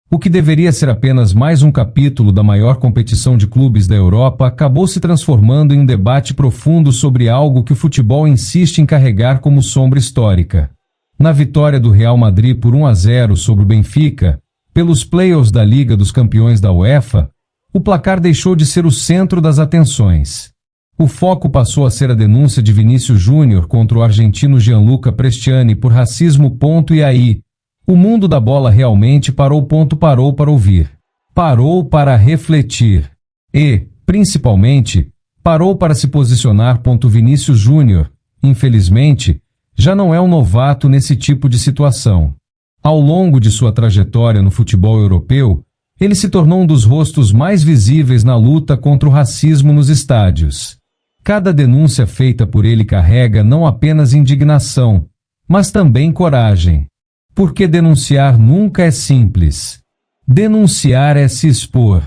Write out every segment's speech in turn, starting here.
O que deveria ser apenas mais um capítulo da maior competição de clubes da Europa acabou se transformando em um debate profundo sobre algo que o futebol insiste em carregar como sombra histórica. Na vitória do Real Madrid por 1-0 sobre o Benfica, pelos playoffs da Liga dos Campeões da UEFA, o placar deixou de ser o centro das atenções. O foco passou a ser a denúncia de Vinícius Júnior contra o argentino Gianluca Prestiani por racismo. E aí, o mundo da bola realmente parou para ouvir. Parou para refletir. E, principalmente, parou para se posicionar. Vinícius Júnior, infelizmente, já não é um novato nesse tipo de situação. Ao longo de sua trajetória no futebol europeu, ele se tornou um dos rostos mais visíveis na luta contra o racismo nos estádios. Cada denúncia feita por ele carrega não apenas indignação, mas também coragem. Porque denunciar nunca é simples. Denunciar é se expor.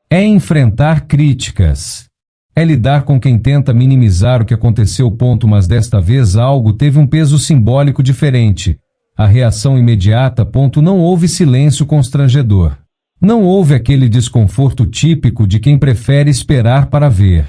É enfrentar críticas. É lidar com quem tenta minimizar o que aconteceu. Mas desta vez algo teve um peso simbólico diferente. A reação imediata. Não houve silêncio constrangedor. Não houve aquele desconforto típico de quem prefere esperar para ver.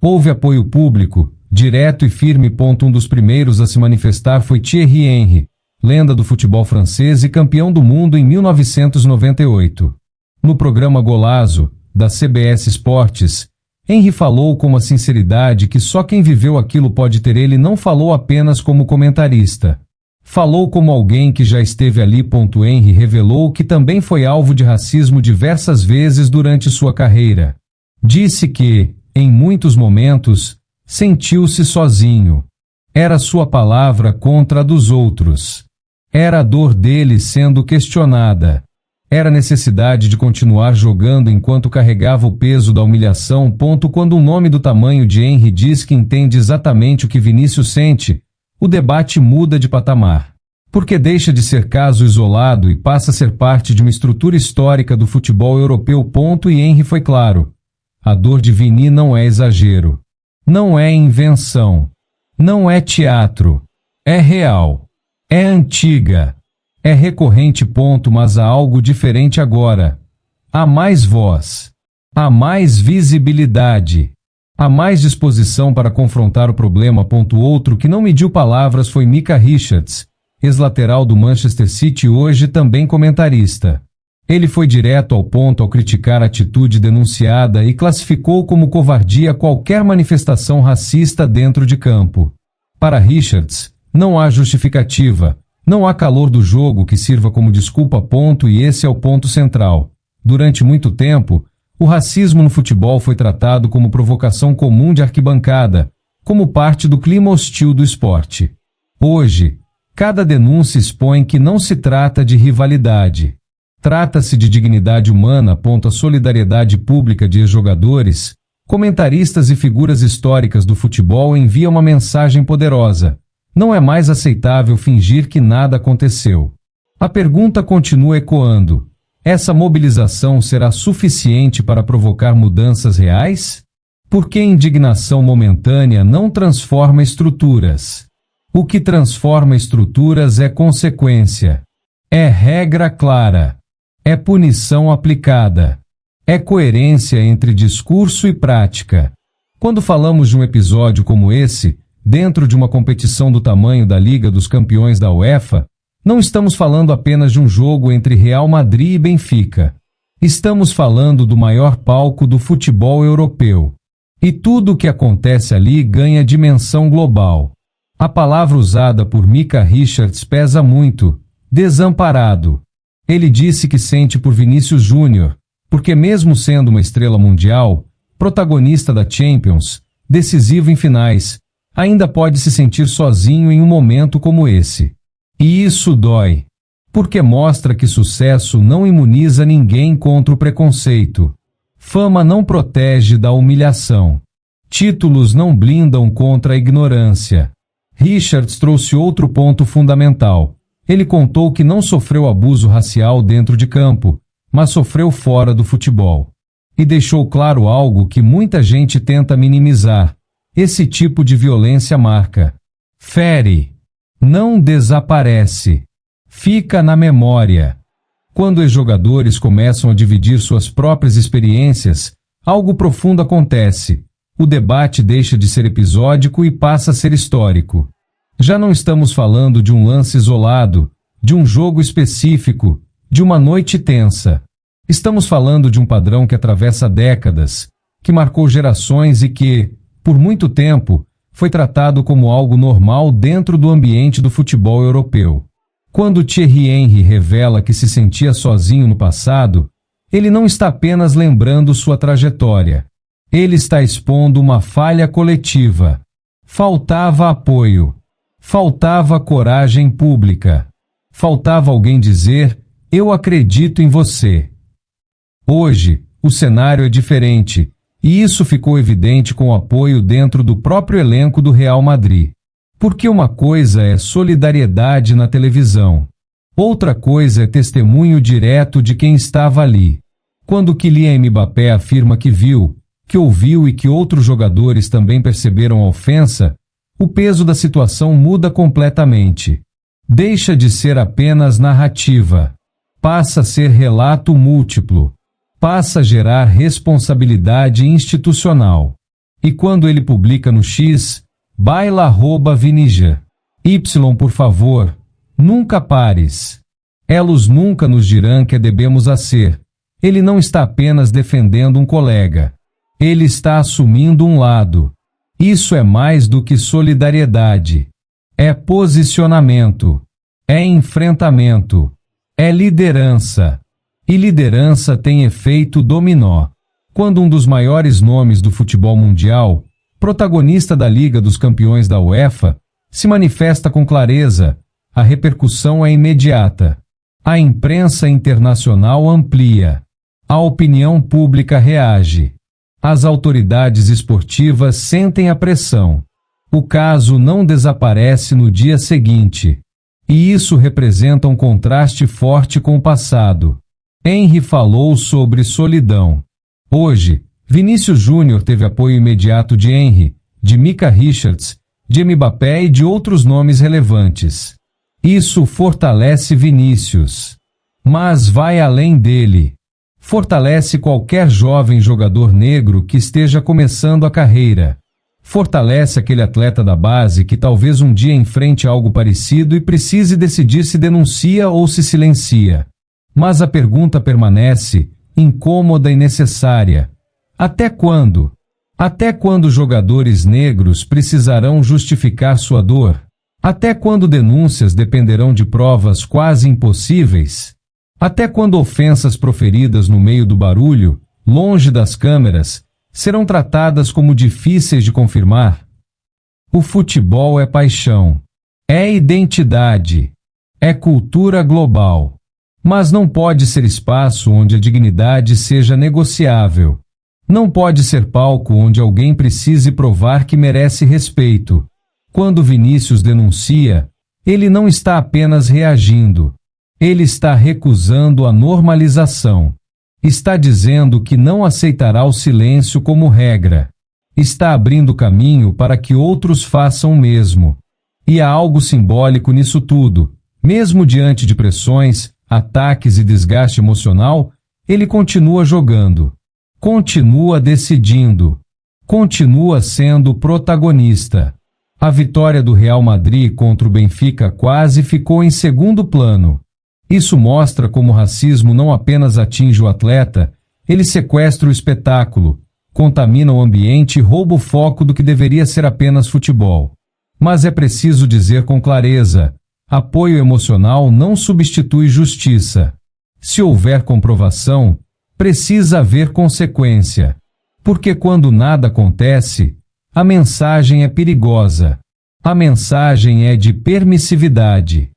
Houve apoio público, direto e firme. Um dos primeiros a se manifestar foi Thierry Henry, lenda do futebol francês e campeão do mundo em 1998. No programa Golazo, da CBS Esportes, Henry falou com uma sinceridade que só quem viveu aquilo pode ter. Ele não falou apenas como comentarista. Falou como alguém que já esteve ali. Henry revelou que também foi alvo de racismo diversas vezes durante sua carreira. Disse que, em muitos momentos, sentiu-se sozinho. Era sua palavra contra a dos outros. Era a dor dele sendo questionada. Era a necessidade de continuar jogando enquanto carregava o peso da humilhação. Quando um nome do tamanho de Henry diz que entende exatamente o que Vinícius sente, o debate muda de patamar. Porque deixa de ser caso isolado e passa a ser parte de uma estrutura histórica do futebol europeu. E Henry foi claro. A dor de Vini não é exagero. Não é invenção. Não é teatro. É real. É antiga. É recorrente. Mas há algo diferente agora. Há mais voz. Há mais visibilidade. Há mais disposição para confrontar o problema. Outro que não mediu palavras foi Micah Richards, ex-lateral do Manchester City, hoje também comentarista. Ele foi direto ao ponto ao criticar a atitude denunciada e classificou como covardia qualquer manifestação racista dentro de campo. Para Richards, não há justificativa, não há calor do jogo que sirva como desculpa. E esse é o ponto central. Durante muito tempo, o racismo no futebol foi tratado como provocação comum de arquibancada, como parte do clima hostil do esporte. Hoje, cada denúncia expõe que não se trata de rivalidade. Trata-se de dignidade humana. A solidariedade pública de ex-jogadores, comentaristas e figuras históricas do futebol envia uma mensagem poderosa. Não é mais aceitável fingir que nada aconteceu. A pergunta continua ecoando. Essa mobilização será suficiente para provocar mudanças reais? Porque indignação momentânea não transforma estruturas. O que transforma estruturas é consequência. É regra clara. É punição aplicada. É coerência entre discurso e prática. Quando falamos de um episódio como esse, dentro de uma competição do tamanho da Liga dos Campeões da UEFA, não estamos falando apenas de um jogo entre Real Madrid e Benfica. Estamos falando do maior palco do futebol europeu. E tudo o que acontece ali ganha dimensão global. A palavra usada por Micah Richards pesa muito. Desamparado. Ele disse que sente por Vinícius Júnior, porque mesmo sendo uma estrela mundial, protagonista da Champions, decisivo em finais, ainda pode se sentir sozinho em um momento como esse. E isso dói. Porque mostra que sucesso não imuniza ninguém contra o preconceito. Fama não protege da humilhação. Títulos não blindam contra a ignorância. Richards trouxe outro ponto fundamental. Ele contou que não sofreu abuso racial dentro de campo, mas sofreu fora do futebol. E deixou claro algo que muita gente tenta minimizar. Esse tipo de violência marca. Fere. Não desaparece. Fica na memória. Quando os jogadores começam a dividir suas próprias experiências, algo profundo acontece. O debate deixa de ser episódico e passa a ser histórico. Já não estamos falando de um lance isolado, de um jogo específico, de uma noite tensa. Estamos falando de um padrão que atravessa décadas, que marcou gerações e que, por muito tempo, foi tratado como algo normal dentro do ambiente do futebol europeu. Quando Thierry Henry revela que se sentia sozinho no passado, ele não está apenas lembrando sua trajetória. Ele está expondo uma falha coletiva. Faltava apoio. Faltava coragem pública. Faltava alguém dizer: "Eu acredito em você." Hoje, o cenário é diferente, e isso ficou evidente com o apoio dentro do próprio elenco do Real Madrid. Porque uma coisa é solidariedade na televisão. Outra coisa é testemunho direto de quem estava ali. Quando Kylian Mbappé afirma que viu, que ouviu e que outros jogadores também perceberam a ofensa, o peso da situação muda completamente. Deixa de ser apenas narrativa. Passa a ser relato múltiplo. Passa a gerar responsabilidade institucional. E quando ele publica no X, @Vinija. Por favor, nunca pares. Elos nunca nos dirão que devemos a ser. Ele não está apenas defendendo um colega. Ele está assumindo um lado. Isso é mais do que solidariedade. É posicionamento. É enfrentamento. É liderança. E liderança tem efeito dominó. Quando um dos maiores nomes do futebol mundial, protagonista da Liga dos Campeões da UEFA, se manifesta com clareza, a repercussão é imediata. A imprensa internacional amplia. A opinião pública reage. As autoridades esportivas sentem a pressão. O caso não desaparece no dia seguinte. E isso representa um contraste forte com o passado. Henry falou sobre solidão. Hoje, Vinícius Júnior teve apoio imediato de Henry, de Micah Richards, de Mbappé e de outros nomes relevantes. Isso fortalece Vinícius. Mas vai além dele. Fortalece qualquer jovem jogador negro que esteja começando a carreira. Fortalece aquele atleta da base que talvez um dia enfrente algo parecido e precise decidir se denuncia ou se silencia. Mas a pergunta permanece, incômoda e necessária. Até quando? Até quando jogadores negros precisarão justificar sua dor? Até quando denúncias dependerão de provas quase impossíveis? Até quando ofensas proferidas no meio do barulho, longe das câmeras, serão tratadas como difíceis de confirmar? O futebol é paixão. É identidade. É cultura global. Mas não pode ser espaço onde a dignidade seja negociável. Não pode ser palco onde alguém precise provar que merece respeito. Quando Vinícius denuncia, ele não está apenas reagindo. Ele está recusando a normalização. Está dizendo que não aceitará o silêncio como regra. Está abrindo caminho para que outros façam o mesmo. E há algo simbólico nisso tudo. Mesmo diante de pressões, ataques e desgaste emocional, ele continua jogando. Continua decidindo. Continua sendo protagonista. A vitória do Real Madrid contra o Benfica quase ficou em segundo plano. Isso mostra como o racismo não apenas atinge o atleta, ele sequestra o espetáculo, contamina o ambiente e rouba o foco do que deveria ser apenas futebol. Mas é preciso dizer com clareza: apoio emocional não substitui justiça. Se houver comprovação, precisa haver consequência. Porque quando nada acontece, a mensagem é perigosa. A mensagem é de permissividade.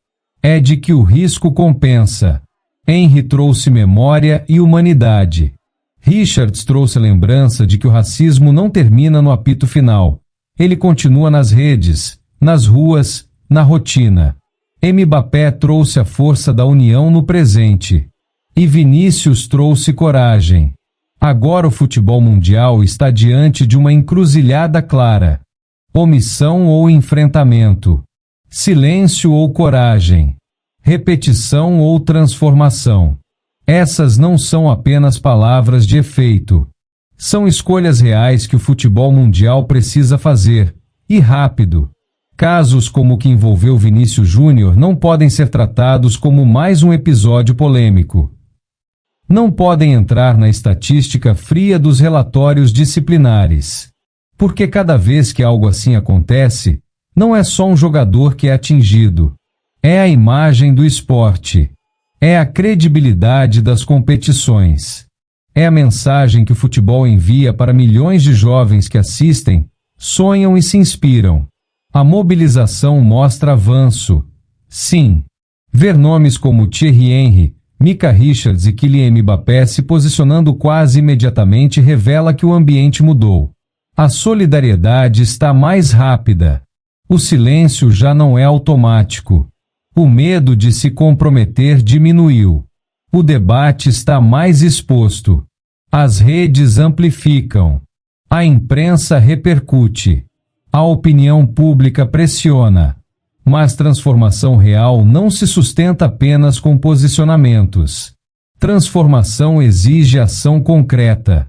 É de que o risco compensa. Henry trouxe memória e humanidade. Richards trouxe a lembrança de que o racismo não termina no apito final. Ele continua nas redes, nas ruas, na rotina. Mbappé trouxe a força da união no presente. E Vinícius trouxe coragem. Agora o futebol mundial está diante de uma encruzilhada clara. Omissão ou enfrentamento. Silêncio ou coragem. Repetição ou transformação. Essas não são apenas palavras de efeito. São escolhas reais que o futebol mundial precisa fazer, e rápido. Casos como o que envolveu Vinícius Júnior não podem ser tratados como mais um episódio polêmico. Não podem entrar na estatística fria dos relatórios disciplinares. Porque cada vez que algo assim acontece, não é só um jogador que é atingido. É a imagem do esporte. É a credibilidade das competições. É a mensagem que o futebol envia para milhões de jovens que assistem, sonham e se inspiram. A mobilização mostra avanço. Sim. Ver nomes como Thierry Henry, Micah Richards e Kylian Mbappé se posicionando quase imediatamente revela que o ambiente mudou. A solidariedade está mais rápida. O silêncio já não é automático. O medo de se comprometer diminuiu. O debate está mais exposto. As redes amplificam. A imprensa repercute. A opinião pública pressiona. Mas transformação real não se sustenta apenas com posicionamentos. Transformação exige ação concreta.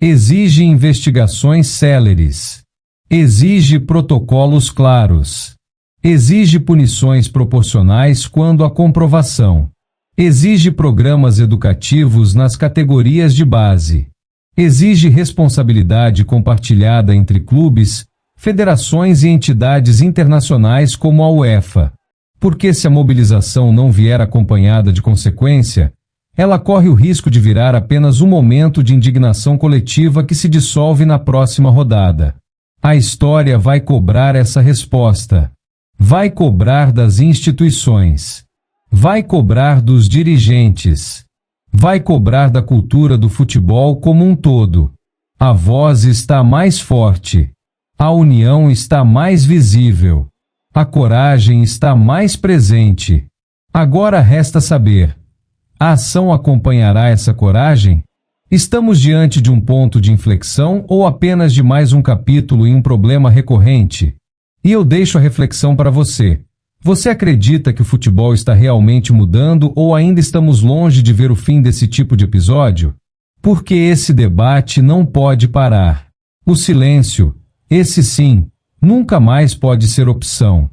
Exige investigações céleres. Exige protocolos claros. Exige punições proporcionais quando há comprovação. Exige programas educativos nas categorias de base. Exige responsabilidade compartilhada entre clubes, federações e entidades internacionais como a UEFA. Porque se a mobilização não vier acompanhada de consequência, ela corre o risco de virar apenas um momento de indignação coletiva que se dissolve na próxima rodada. A história vai cobrar essa resposta. Vai cobrar das instituições. Vai cobrar dos dirigentes. Vai cobrar da cultura do futebol como um todo. A voz está mais forte. A união está mais visível. A coragem está mais presente. Agora resta saber: a ação acompanhará essa coragem? Estamos diante de um ponto de inflexão ou apenas de mais um capítulo em um problema recorrente? E eu deixo a reflexão para você. Você acredita que o futebol está realmente mudando ou ainda estamos longe de ver o fim desse tipo de episódio? Porque esse debate não pode parar. O silêncio, esse sim, nunca mais pode ser opção.